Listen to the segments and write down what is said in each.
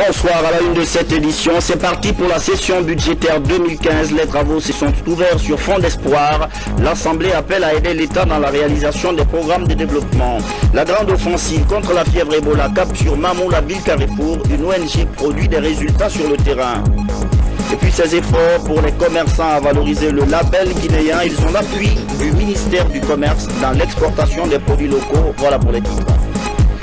Bonsoir à la une de cette édition. C'est parti pour la session budgétaire 2015. Les travaux se sont ouverts sur fond d'espoir. L'Assemblée appelle à aider l'État dans la réalisation des programmes de développement. La grande offensive contre la fièvre Ebola cap sur Mamou, la ville Carrefour. Une ONG produit des résultats sur le terrain. Et puis ces efforts pour les commerçants à valoriser le label guinéen, ils ont l'appui du ministère du Commerce dans l'exportation des produits locaux. Voilà pour les titres.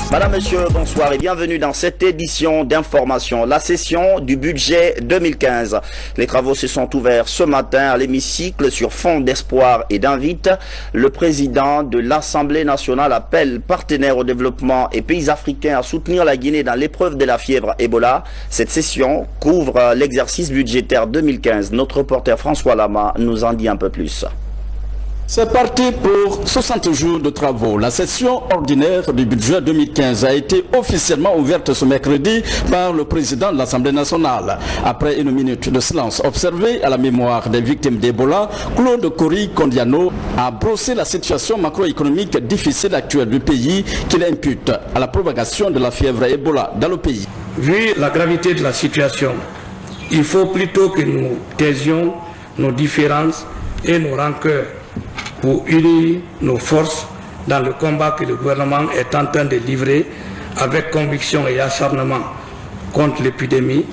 Madame, Monsieur, bonsoir et bienvenue dans cette édition d'information, la session du budget 2015. Les travaux se sont ouverts ce matin à l'hémicycle sur fond d'espoir et d'invite. Le président de l'Assemblée nationale appelle partenaires au développement et pays africains à soutenir la Guinée dans l'épreuve de la fièvre Ebola. Cette session couvre l'exercice budgétaire 2015. Notre reporter François Lama nous en dit un peu plus. C'est parti pour 60 jours de travaux. La session ordinaire du budget 2015 a été officiellement ouverte ce mercredi par le président de l'Assemblée nationale. Après une minute de silence observé à la mémoire des victimes d'Ebola, Claude Kory Kondiano a brossé la situation macroéconomique difficile actuelle du pays qu'il impute à la propagation de la fièvre Ebola dans le pays. Vu la gravité de la situation, il faut plutôt que nous taisions nos différences et nos rancœurs pour unir nos forces dans le combat que le gouvernement est en train de livrer avec conviction et acharnement contre l'épidémie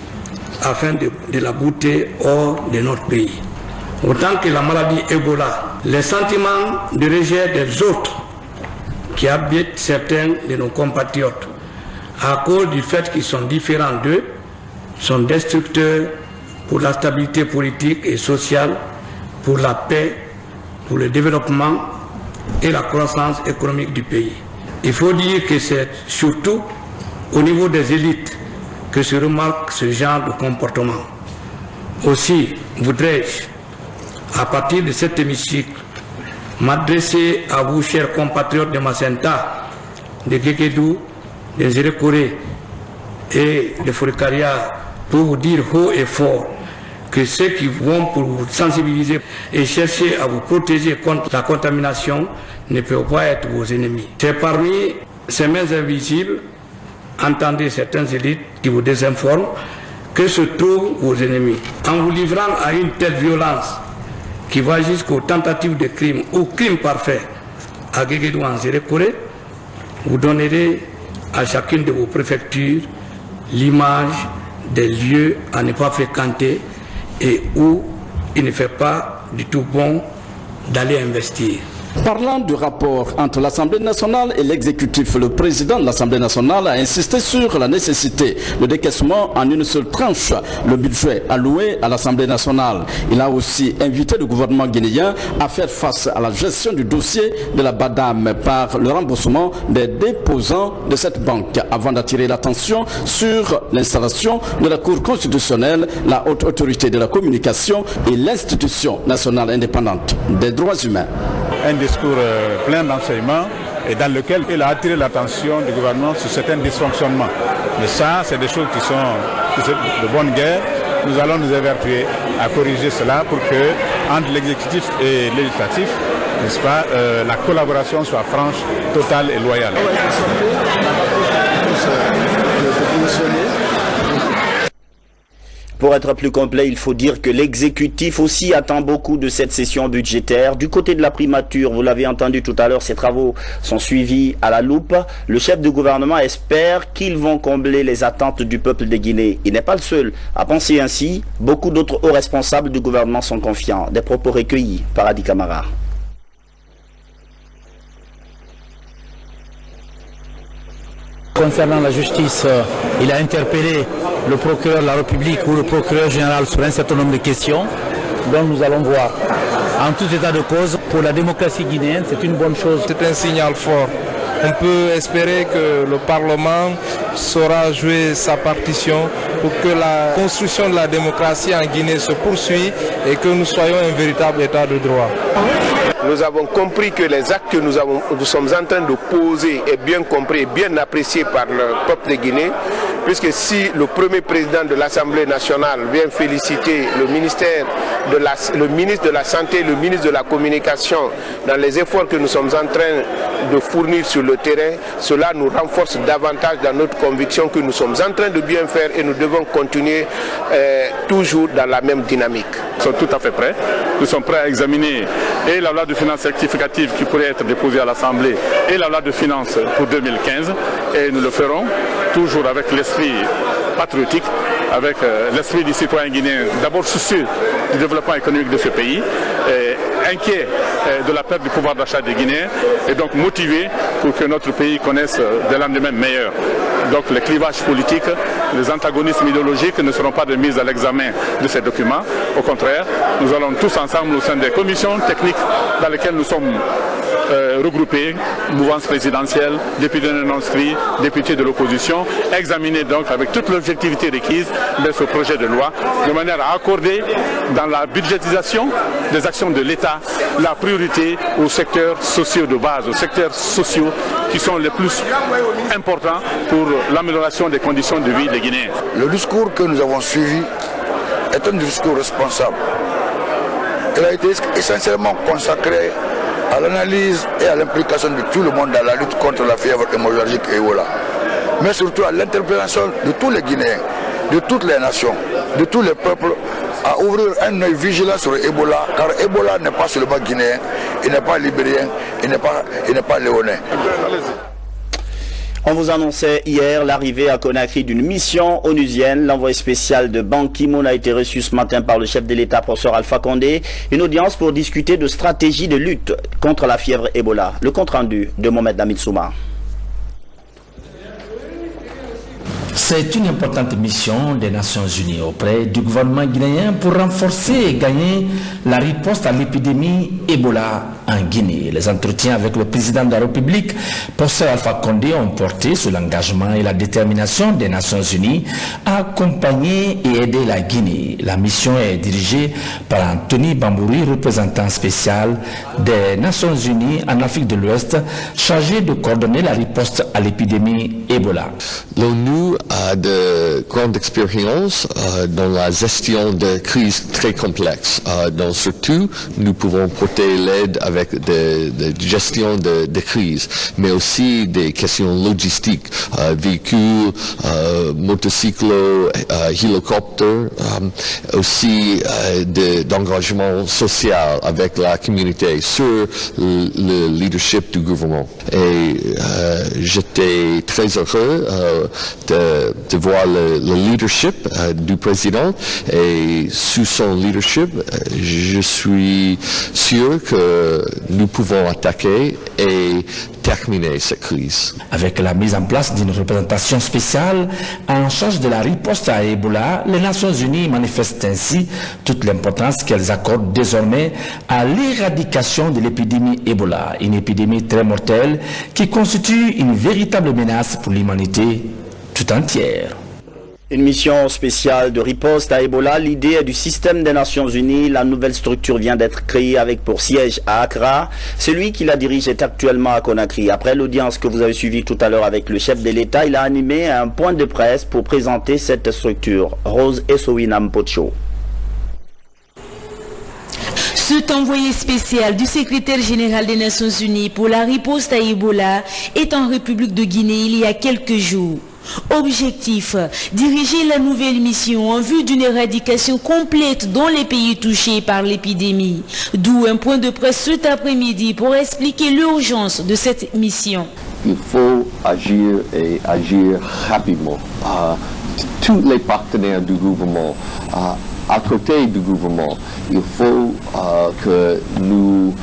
afin de la bouter hors de notre pays. Autant que la maladie Ebola, les sentiments de rejet des autres qui habitent certains de nos compatriotes à cause du fait qu'ils sont différents d'eux sont destructeurs pour la stabilité politique et sociale, pour la paix, pour le développement et la croissance économique du pays. Il faut dire que c'est surtout au niveau des élites que se remarque ce genre de comportement. Aussi voudrais-je, à partir de cet hémicycle, m'adresser à vous, chers compatriotes de Macenta, de Guéguédou, de Zérékoré et de Fourekaria, pour vous dire haut et fort que ceux qui vont pour vous sensibiliser et chercher à vous protéger contre la contamination ne peuvent pas être vos ennemis. C'est parmi ces mains invisibles, entendez certaines élites qui vous désinforment, que se trouvent vos ennemis. En vous livrant à une telle violence qui va jusqu'aux tentatives de crime ou crime parfait à Guéguédou en Zérékoré, vous donnerez à chacune de vos préfectures l'image des lieux à ne pas fréquenter et où il ne fait pas du tout bon d'aller investir. Parlant du rapport entre l'Assemblée nationale et l'exécutif, le président de l'Assemblée nationale a insisté sur la nécessité de décaissement en une seule tranche le budget alloué à l'Assemblée nationale. Il a aussi invité le gouvernement guinéen à faire face à la gestion du dossier de la BADAM par le remboursement des déposants de cette banque, avant d'attirer l'attention sur l'installation de la Cour constitutionnelle, la haute autorité de la communication et l'institution nationale indépendante des droits humains. Un discours plein d'enseignements et dans lequel il a attiré l'attention du gouvernement sur certains dysfonctionnements. Mais ça, c'est des choses qui sont de bonne guerre. Nous allons nous évertuer à corriger cela pour que, entre l'exécutif et le législatif, n'est-ce pas, la collaboration soit franche, totale et loyale. Pour être plus complet, il faut dire que l'exécutif aussi attend beaucoup de cette session budgétaire. Du côté de la primature, vous l'avez entendu tout à l'heure, ces travaux sont suivis à la loupe. Le chef du gouvernement espère qu'ils vont combler les attentes du peuple de Guinée. Il n'est pas le seul à penser ainsi. Beaucoup d'autres hauts responsables du gouvernement sont confiants. Des propos recueillis par Adi Camara. Concernant la justice, il a interpellé le procureur de la République ou le procureur général sur un certain nombre de questions dont nous allons voir. En tout état de cause, pour la démocratie guinéenne, c'est une bonne chose. C'est un signal fort. On peut espérer que le Parlement saura jouer sa partition pour que la construction de la démocratie en Guinée se poursuive et que nous soyons un véritable état de droit. Nous avons compris que les actes que nous sommes en train de poser est bien compris et bien apprécié par le peuple de Guinée. puisque si le premier président de l'Assemblée nationale vient féliciter le ministre de la Santé, le ministre de la Communication dans les efforts que nous sommes en train de fournir sur le terrain, cela nous renforce davantage dans notre conviction que nous sommes en train de bien faire et nous devons continuer toujours dans la même dynamique. Nous sommes tout à fait prêts. Nous sommes prêts à examiner et la loi de finances rectificative qui pourrait être déposée à l'Assemblée et la loi de finances pour 2015. Et nous le ferons toujours avec l'esprit patriotique, avec l'esprit du citoyen guinéen, d'abord soucieux du développement économique de ce pays, inquiet de la perte du pouvoir d'achat des Guinéens et donc motivé pour que notre pays connaisse des lendemains meilleurs. Donc les clivages politiques, les antagonismes idéologiques ne seront pas de mise à l'examen de ces documents. Au contraire, nous allons tous ensemble au sein des commissions techniques dans lesquelles nous sommes regroupés, mouvance présidentielle, députés non inscrits, députés de l'opposition, examiner donc avec toute l'objectivité requise de ce projet de loi, de manière à accorder dans la budgétisation des actions de l'État la priorité aux secteurs sociaux de base, aux secteurs sociaux qui sont les plus importants pour l'amélioration des conditions de vie des Guinéens. Le discours que nous avons suivi est un discours responsable. Il a été essentiellement consacré à l'analyse et à l'implication de tout le monde dans la lutte contre la fièvre hémorragique et Ebola, mais surtout à l'interpellation de tous les Guinéens, de toutes les nations, de tous les peuples, à ouvrir un œil vigilant sur Ebola, car Ebola n'est pas seulement guinéen, il n'est pas libérien, il n'est pas léonais. On vous annonçait hier l'arrivée à Conakry d'une mission onusienne. L'envoyé spécial de Ban Ki-moon a été reçu ce matin par le chef de l'État, professeur Alpha Condé. Une audience pour discuter de stratégie de lutte contre la fièvre Ebola. Le compte-rendu de Mohamed Damitsouma. C'est une importante mission des Nations Unies auprès du gouvernement guinéen pour renforcer et gagner la riposte à l'épidémie Ebola en Guinée. Les entretiens avec le président de la République, professeur Alpha Condé, ont porté sur l'engagement et la détermination des Nations Unies à accompagner et aider la Guinée. La mission est dirigée par Anthony Bambouri, représentant spécial des Nations Unies en Afrique de l'Ouest, chargé de coordonner la riposte à l'épidémie Ebola. L'ONU a de grandes expériences dans la gestion de crises très complexes. Donc surtout, nous pouvons porter l'aide avec de gestion de crises, mais aussi des questions logistiques, véhicules, motocycles, hélicoptères, aussi d'engagement social avec la communauté sur le leadership du gouvernement. Et j'étais très heureux de voir le leadership du président, et sous son leadership, je suis sûr que nous pouvons attaquer et terminer cette crise. Avec la mise en place d'une représentation spéciale en charge de la riposte à Ebola, les Nations Unies manifestent ainsi toute l'importance qu'elles accordent désormais à l'éradication de l'épidémie Ebola, une épidémie très mortelle qui constitue une véritable menace pour l'humanité tout entière. Une mission spéciale de riposte à Ebola. L'idée est du système des Nations Unies. La nouvelle structure vient d'être créée avec pour siège à Accra. Celui qui la dirige est actuellement à Conakry. Après l'audience que vous avez suivie tout à l'heure avec le chef de l'État, il a animé un point de presse pour présenter cette structure. Rose Essowinam Pocho. Cet envoyé spécial du secrétaire général des Nations Unies pour la riposte à Ebola est en République de Guinée il y a quelques jours. Objectif, diriger la nouvelle mission en vue d'une éradication complète dans les pays touchés par l'épidémie. D'où un point de presse cet après-midi pour expliquer l'urgence de cette mission. Il faut agir et agir rapidement. Tous les partenaires du gouvernement, à côté du gouvernement, il faut que nous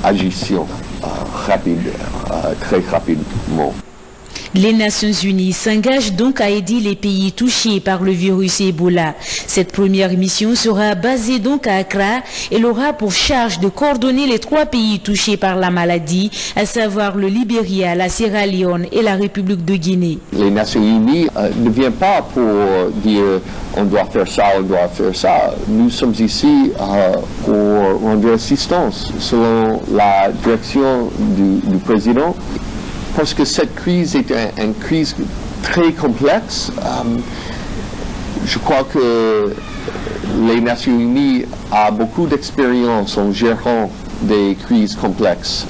agissions très rapidement. Les Nations Unies s'engagent donc à aider les pays touchés par le virus Ebola. Cette première mission sera basée donc à Accra. Elle aura pour charge de coordonner les 3 pays touchés par la maladie, à savoir le Libéria, la Sierra Leone et la République de Guinée. Les Nations Unies ne viennent pas pour dire on doit faire ça, on doit faire ça. Nous sommes ici pour rendre assistance selon la direction du président. Parce que cette crise est une crise très complexe. Je crois que les Nations Unies ont beaucoup d'expérience en gérant des crises complexes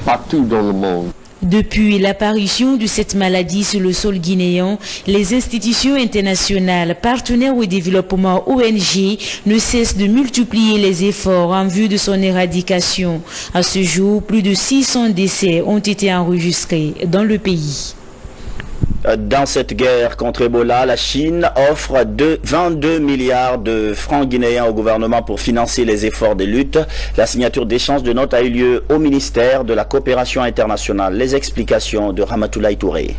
partout dans le monde. Depuis l'apparition de cette maladie sur le sol guinéen, les institutions internationales, partenaires au développement ONG, ne cessent de multiplier les efforts en vue de son éradication. À ce jour, plus de 600 décès ont été enregistrés dans le pays. Dans cette guerre contre Ebola, la Chine offre 22 milliards de francs guinéens au gouvernement pour financer les efforts de lutte. La signature d'échange de notes a eu lieu au ministère de la Coopération internationale. Les explications de Ramatoulaye Touré.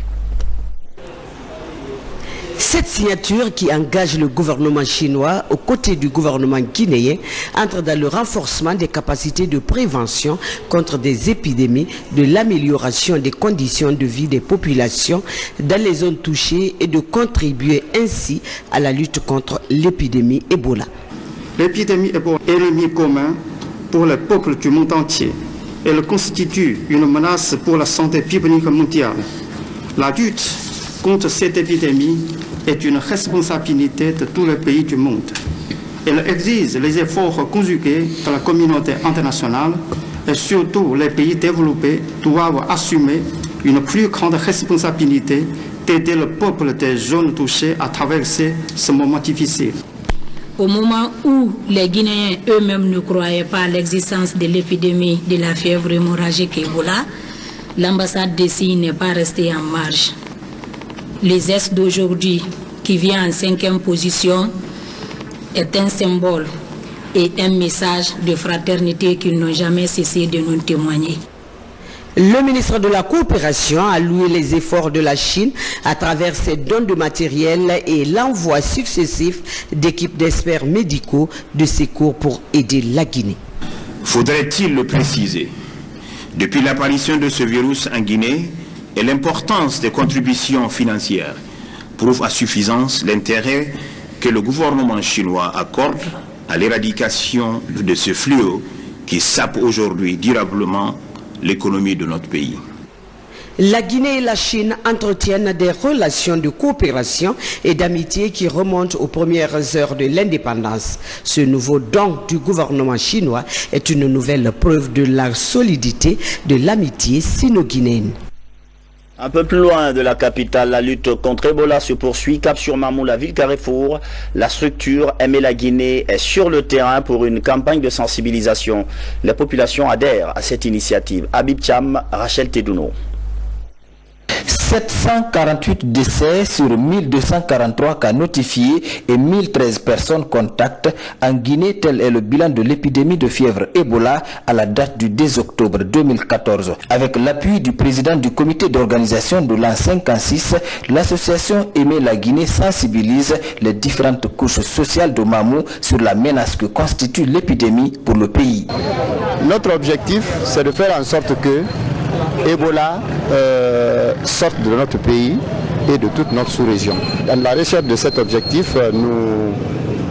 Cette signature qui engage le gouvernement chinois aux côtés du gouvernement guinéen entre dans le renforcement des capacités de prévention contre des épidémies, de l'amélioration des conditions de vie des populations dans les zones touchées et de contribuer ainsi à la lutte contre l'épidémie Ebola. L'épidémie Ebola est l'ennemi commun pour le peuple du monde entier. Elle constitue une menace pour la santé publique mondiale. La lutte contre cette épidémie est une responsabilité de tous les pays du monde. Elle exige les efforts conjugués de la communauté internationale et surtout les pays développés doivent assumer une plus grande responsabilité d'aider le peuple des zones touchées à traverser ce moment difficile. Au moment où les Guinéens eux-mêmes ne croyaient pas à l'existence de l'épidémie de la fièvre hémorragique Ebola, l'ambassade d'ici n'est pas restée en marge. Les Est d'aujourd'hui, qui vient en 5e position, est un symbole et un message de fraternité qu'ils n'ont jamais cessé de nous témoigner. Le ministre de la Coopération a loué les efforts de la Chine à travers ses dons de matériel et l'envoi successif d'équipes d'experts médicaux de secours pour aider la Guinée. Faudrait-il le préciser? Depuis l'apparition de ce virus en Guinée, et l'importance des contributions financières prouve à suffisance l'intérêt que le gouvernement chinois accorde à l'éradication de ce fléau qui sape aujourd'hui durablement l'économie de notre pays. La Guinée et la Chine entretiennent des relations de coopération et d'amitié qui remontent aux premières heures de l'indépendance. Ce nouveau don du gouvernement chinois est une nouvelle preuve de la solidité de l'amitié sino-guinéenne. Un peu plus loin de la capitale, la lutte contre Ebola se poursuit. Cap sur Mamou, la ville Carrefour, la structure Aimer la Guinée est sur le terrain pour une campagne de sensibilisation. Les populations adhèrent à cette initiative. Habib Cham, Rachel Tedouno. 748 décès sur 1243 cas notifiés et 1013 personnes contacts en Guinée, tel est le bilan de l'épidémie de fièvre Ebola à la date du 10 octobre 2014. Avec l'appui du président du comité d'organisation de l'an 56, l'association Aimer la Guinée sensibilise les différentes couches sociales de Mamou sur la menace que constitue l'épidémie pour le pays. Notre objectif, c'est de faire en sorte que Ebola sorte de notre pays et de toute notre sous-région. Dans la recherche de cet objectif, nous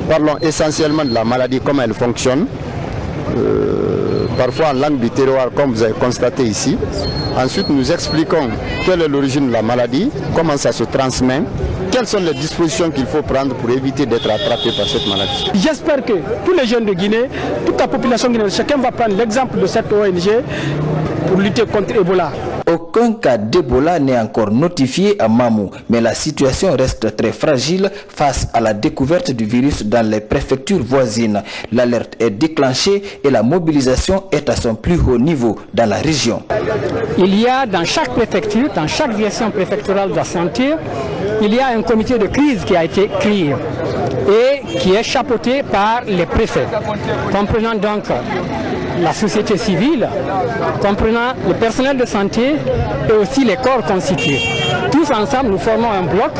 parlons essentiellement de la maladie, comment elle fonctionne, parfois en langue du terroir, comme vous avez constaté ici. Ensuite, nous expliquons quelle est l'origine de la maladie, comment ça se transmet, quelles sont les dispositions qu'il faut prendre pour éviter d'être attrapé par cette maladie. J'espère que tous les jeunes de Guinée, toute la population guinéenne, chacun va prendre l'exemple de cette ONG pour lutter contre Ebola. Aucun cas d'Ebola n'est encore notifié à Mamou, mais la situation reste très fragile face à la découverte du virus dans les préfectures voisines. L'alerte est déclenchée et la mobilisation est à son plus haut niveau dans la région. Il y a dans chaque préfecture, dans chaque direction préfectorale de la santé, il y a un comité de crise qui a été créé et qui est chapeauté par les préfets, comprenant donc la société civile, comprenant le personnel de santé et aussi les corps constitués. Tous ensemble, nous formons un bloc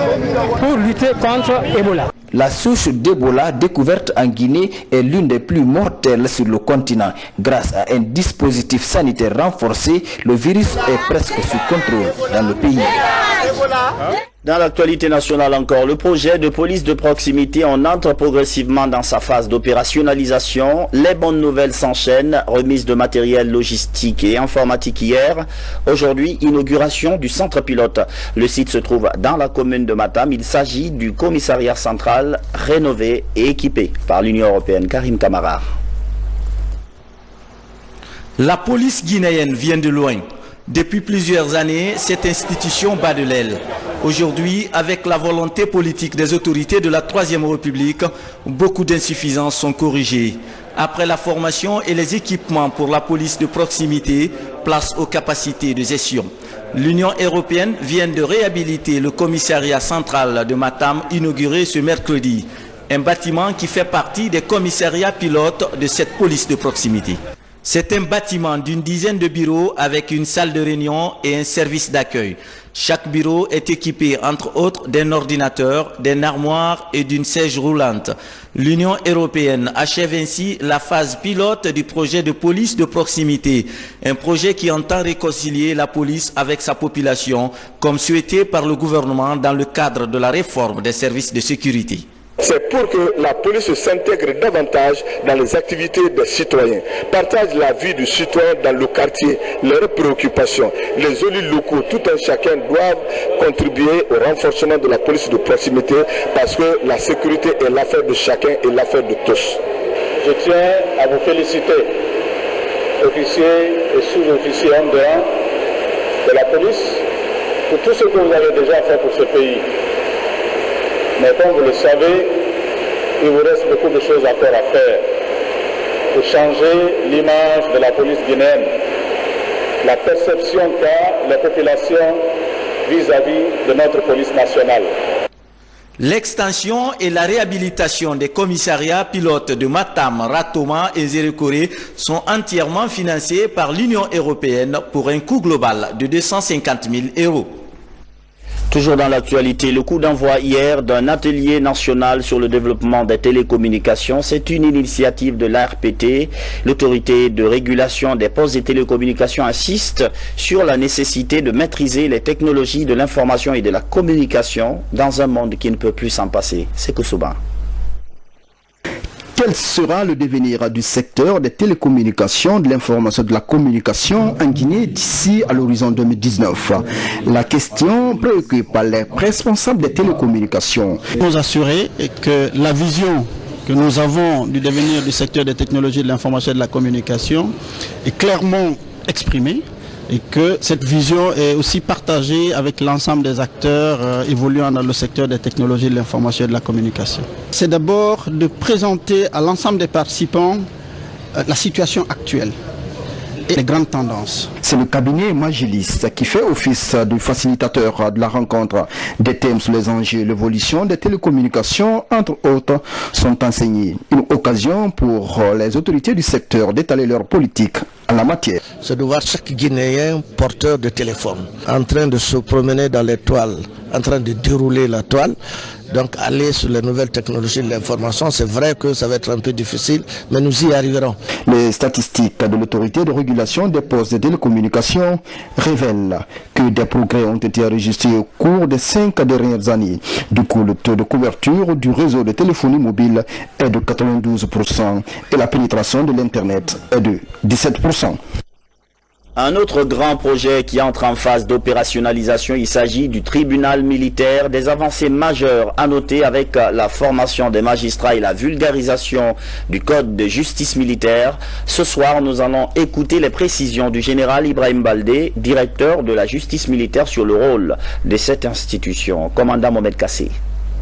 pour lutter contre Ebola. La souche d'Ebola découverte en Guinée est l'une des plus mortelles sur le continent. Grâce à un dispositif sanitaire renforcé, le virus est presque sous contrôle dans le pays. Dans l'actualité nationale encore, le projet de police de proximité en entre progressivement dans sa phase d'opérationnalisation. Les bonnes nouvelles s'enchaînent. Remise de matériel logistique et informatique hier. Aujourd'hui, inauguration du centre pilote. Le site se trouve dans la commune de Matam. Il s'agit du commissariat central rénové et équipé par l'Union européenne. Karim Kamara. La police guinéenne vient de loin. Depuis plusieurs années, cette institution bat de l'aile. Aujourd'hui, avec la volonté politique des autorités de la Troisième République, beaucoup d'insuffisances sont corrigées. Après la formation et les équipements pour la police de proximité, place aux capacités de gestion. L'Union européenne vient de réhabiliter le commissariat central de Matam, inauguré ce mercredi. Un bâtiment qui fait partie des commissariats pilotes de cette police de proximité. C'est un bâtiment d'une dizaine de bureaux avec une salle de réunion et un service d'accueil. Chaque bureau est équipé, entre autres, d'un ordinateur, d'une armoire et d'une siège roulante. L'Union européenne achève ainsi la phase pilote du projet de police de proximité, un projet qui entend réconcilier la police avec sa population, comme souhaité par le gouvernement dans le cadre de la réforme des services de sécurité. C'est pour que la police s'intègre davantage dans les activités des citoyens, partage la vie du citoyen dans le quartier, leurs préoccupations. Les élus locaux, tout un chacun doivent contribuer au renforcement de la police de proximité parce que la sécurité est l'affaire de chacun et l'affaire de tous. Je tiens à vous féliciter, officiers et sous-officiers en dehors de la police, pour tout ce que vous avez déjà fait pour ce pays. Mais comme vous le savez, il vous reste beaucoup de choses encore à faire pour changer l'image de la police guinéenne, la perception qu'a la population vis-à-vis de notre police nationale. L'extension et la réhabilitation des commissariats pilotes de Matam, Ratoma et Zérékoré sont entièrement financés par l'Union européenne pour un coût global de 250 000 €. Toujours dans l'actualité, le coup d'envoi hier d'un atelier national sur le développement des télécommunications. C'est une initiative de l'ARPT. L'autorité de régulation des postes et télécommunications insiste sur la nécessité de maîtriser les technologies de l'information et de la communication dans un monde qui ne peut plus s'en passer. C'est Koussouba. Quel sera le devenir du secteur des télécommunications, de l'information et de la communication en Guinée d'ici à l'horizon 2019? La question préoccupe les responsables des télécommunications. Nous assurer que la vision que nous avons du devenir du secteur des technologies de l'information et de la communication est clairement exprimée et que cette vision est aussi partagée avec l'ensemble des acteurs évoluant dans le secteur des technologies de l'information et de la communication. C'est d'abord de présenter à l'ensemble des participants la situation actuelle et les grandes tendances. C'est le cabinet Magilis qui fait office de facilitateur de la rencontre. Des thèmes sur les enjeux et l'évolution des télécommunications, entre autres, sont enseignés. Une occasion pour les autorités du secteur d'étaler leur politique en la matière. C'est de voir chaque Guinéen porteur de téléphone en train de se promener dans les toiles, en train de dérouler la toile. Donc aller sur les nouvelles technologies de l'information, c'est vrai que ça va être un peu difficile, mais nous y arriverons. Les statistiques de l'autorité de régulation des postes de télécommunications révèlent que des progrès ont été enregistrés au cours des 5 dernières années. Du coup, le taux de couverture du réseau de téléphonie mobile est de 92% et la pénétration de l'Internet est de 17%. Un autre grand projet qui entre en phase d'opérationnalisation, il s'agit du tribunal militaire. Des avancées majeures à noter avec la formation des magistrats et la vulgarisation du code de justice militaire. Ce soir, nous allons écouter les précisions du général Ibrahim Baldé, directeur de la justice militaire, sur le rôle de cette institution. Commandant Mohamed Kassé.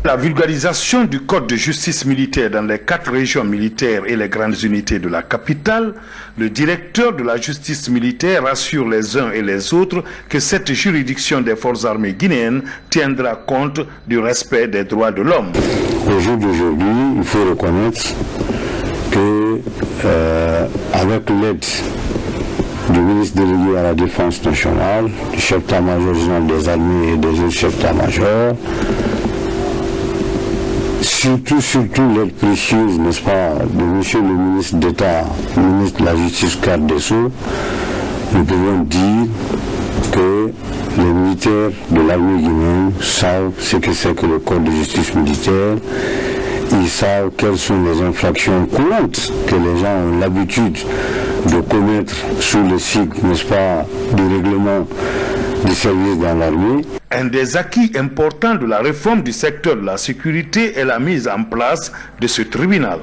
La vulgarisation du code de justice militaire dans les 4 régions militaires et les grandes unités de la capitale, le directeur de la justice militaire rassure les uns et les autres que cette juridiction des forces armées guinéennes tiendra compte du respect des droits de l'homme. Au jour d'aujourd'hui, il faut reconnaître que avec l'aide du ministre délégué à la défense nationale, du chef d'état-major général des armées et des autres chefs d'état-major, surtout l'aide précieuse, n'est-ce pas, de monsieur le ministre d'État, ministre de la Justice, garde des Sceaux, nous pouvons dire que les militaires de l'armée guinéenne savent ce que c'est que le code de justice militaire. Ils savent quelles sont les infractions courantes que les gens ont l'habitude de commettre sous le signe, n'est-ce pas, du règlement du service dans l'armée. Un des acquis importants de la réforme du secteur de la sécurité est la mise en place de ce tribunal,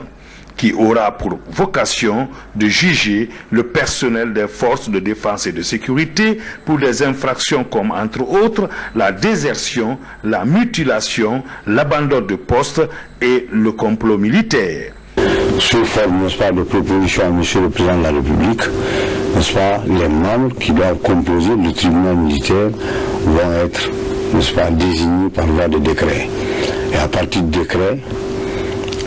qui aura pour vocation de juger le personnel des forces de défense et de sécurité pour des infractions comme, entre autres, la désertion, la mutilation, l'abandon de poste et le complot militaire. Sous forme, n'est-ce pas, de proposition à M. le Président de la République, n'est-ce pas, les membres qui doivent composer le tribunal militaire vont être, n'est-ce pas, désignés par voie de décret. Et à partir du décret,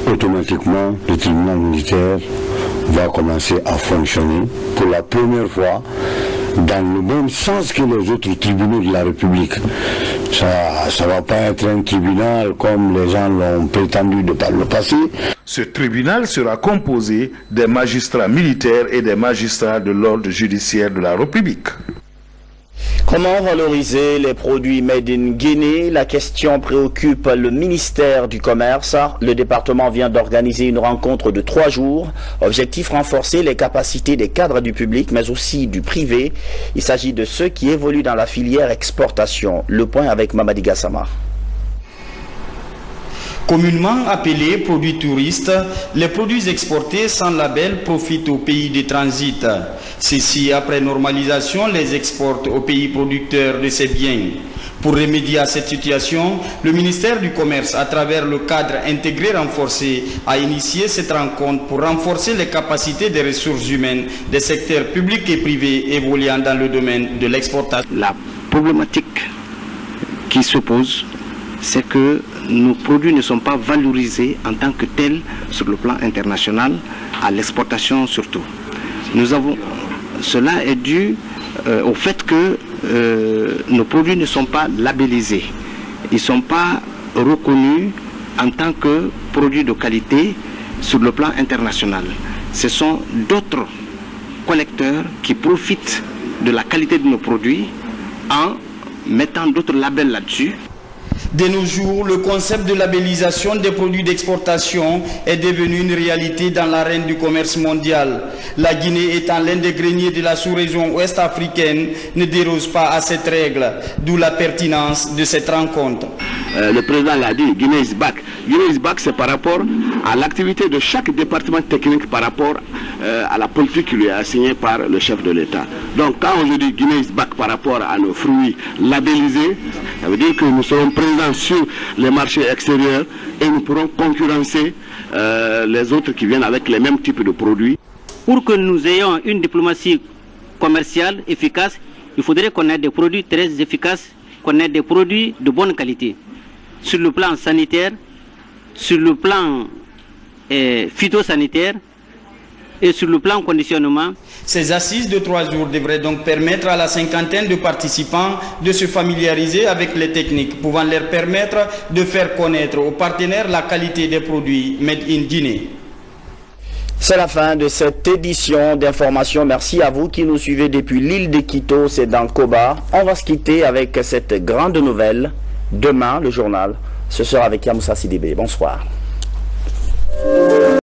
automatiquement, le tribunal militaire va commencer à fonctionner pour la première fois dans le même sens que les autres tribunaux de la République. Ça ne va pas être un tribunal comme les gens l'ont prétendu de par le passé. Ce tribunal sera composé des magistrats militaires et des magistrats de l'ordre judiciaire de la République. Comment valoriser les produits made in Guinée? La question préoccupe le ministère du Commerce. Le département vient d'organiser une rencontre de 3 jours. Objectif: renforcer les capacités des cadres du public, mais aussi du privé. Il s'agit de ceux qui évoluent dans la filière exportation. Le point avec Mamadi Gassama. Communément appelés produits touristes, les produits exportés sans label profitent aux pays de transit. Ceux-ci, après normalisation, les exportent aux pays producteurs de ces biens. Pour remédier à cette situation, le ministère du Commerce, à travers le cadre intégré renforcé, a initié cette rencontre pour renforcer les capacités des ressources humaines des secteurs publics et privés évoluant dans le domaine de l'exportation. La problématique qui se pose, c'est que nos produits ne sont pas valorisés en tant que tels sur le plan international, à l'exportation surtout. Cela est dû au fait que nos produits ne sont pas labellisés. Ils ne sont pas reconnus en tant que produits de qualité sur le plan international. Ce sont d'autres collecteurs qui profitent de la qualité de nos produits en mettant d'autres labels là-dessus. De nos jours, le concept de labellisation des produits d'exportation est devenu une réalité dans l'arène du commerce mondial. La Guinée, étant l'un des greniers de la sous-région ouest africaine, ne déroge pas à cette règle, d'où la pertinence de cette rencontre. Le président l'a dit, Guinée is back. Guinée is back, c'est par rapport à l'activité de chaque département technique par rapport à la politique qui lui est assignée par le chef de l'État. Donc quand on dit Guinée is back par rapport à nos fruits labellisés, ça veut dire que nous serons présents sur les marchés extérieurs et nous pourrons concurrencer les autres qui viennent avec les mêmes types de produits. Pour que nous ayons une diplomatie commerciale efficace, il faudrait qu'on ait des produits très efficaces, qu'on ait des produits de bonne qualité. Sur le plan sanitaire, sur le plan phytosanitaire et sur le plan conditionnement. Ces assises de 3 jours devraient donc permettre à la cinquantaine de participants de se familiariser avec les techniques, pouvant leur permettre de faire connaître aux partenaires la qualité des produits made in Guinée. C'est la fin de cette édition d'information. Merci à vous qui nous suivez depuis l'île de Quito, c'est dans Koba. On va se quitter avec cette grande nouvelle. Demain, le journal, ce sera avec Yamoussa Sidibé. Bonsoir.